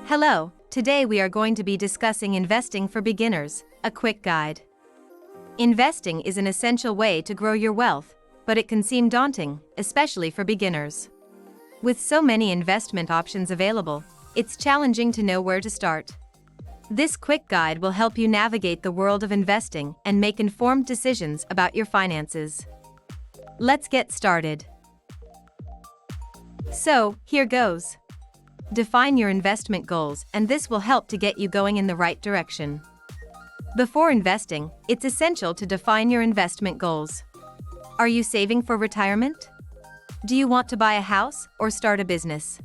Hello, today we are going to be discussing investing for beginners, a quick guide. Investing is an essential way to grow your wealth, but it can seem daunting, especially for beginners. With so many investment options available, it's challenging to know where to start. This quick guide will help you navigate the world of investing and make informed decisions about your finances. Let's get started. So, here goes. Define your investment goals, and this will help to get you going in the right direction. Before investing, it's essential to define your investment goals. Are you saving for retirement? Do you want to buy a house or start a business?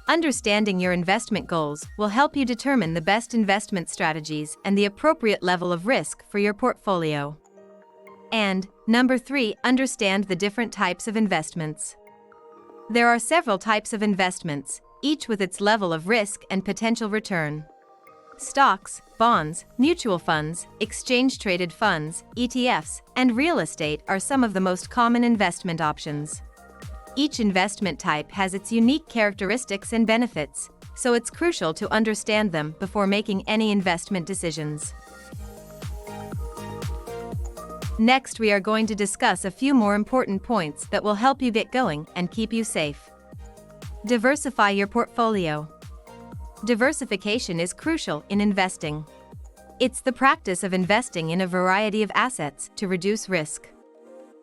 Understanding your investment goals will help you determine the best investment strategies and the appropriate level of risk for your portfolio. And, number 3, understand the different types of investments. There are several types of investments, each with its level of risk and potential return. Stocks, bonds, mutual funds, exchange-traded funds, ETFs, and real estate are some of the most common investment options. Each investment type has its unique characteristics and benefits, so it's crucial to understand them before making any investment decisions. Next, we are going to discuss a few more important points that will help you get going and keep you safe. Diversify your portfolio. Diversification is crucial in investing. It's the practice of investing in a variety of assets to reduce risk.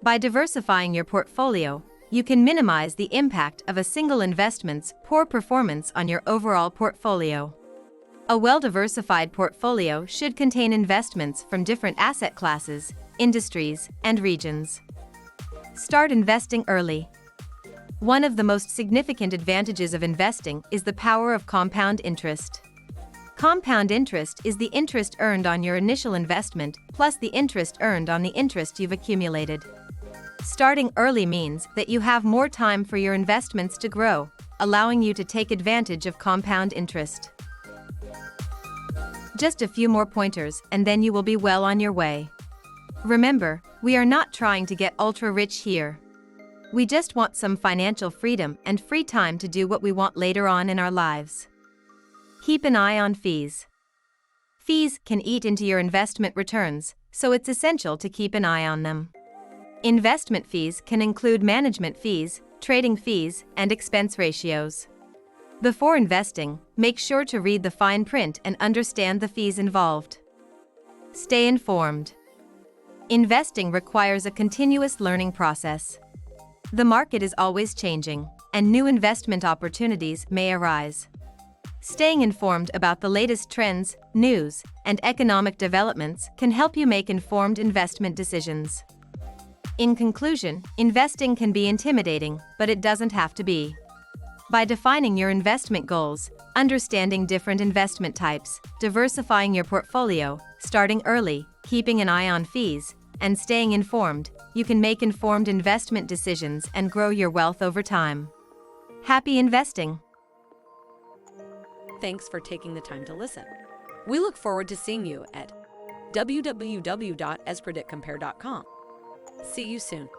By diversifying your portfolio, you can minimize the impact of a single investment's poor performance on your overall portfolio. A well-diversified portfolio should contain investments from different asset classes, industries, and regions. Start investing early. One of the most significant advantages of investing is the power of compound interest. Compound interest is the interest earned on your initial investment plus the interest earned on the interest you've accumulated. Starting early means that you have more time for your investments to grow, allowing you to take advantage of compound interest. Just a few more pointers and then you will be well on your way. Remember, we are not trying to get ultra-rich here. We just want some financial freedom and free time to do what we want later on in our lives. Keep an eye on fees. Fees can eat into your investment returns, so it's essential to keep an eye on them. Investment fees can include management fees, trading fees, and expense ratios. Before investing, make sure to read the fine print and understand the fees involved. Stay informed. Investing requires a continuous learning process. The market is always changing, and new investment opportunities may arise. Staying informed about the latest trends, news, and economic developments can help you make informed investment decisions. In conclusion, investing can be intimidating, but it doesn't have to be. By defining your investment goals, understanding different investment types, diversifying your portfolio, starting early, keeping an eye on fees, and staying informed, you can make informed investment decisions and grow your wealth over time. Happy investing! Thanks for taking the time to listen. We look forward to seeing you at www.espreditcompare.com. See you soon.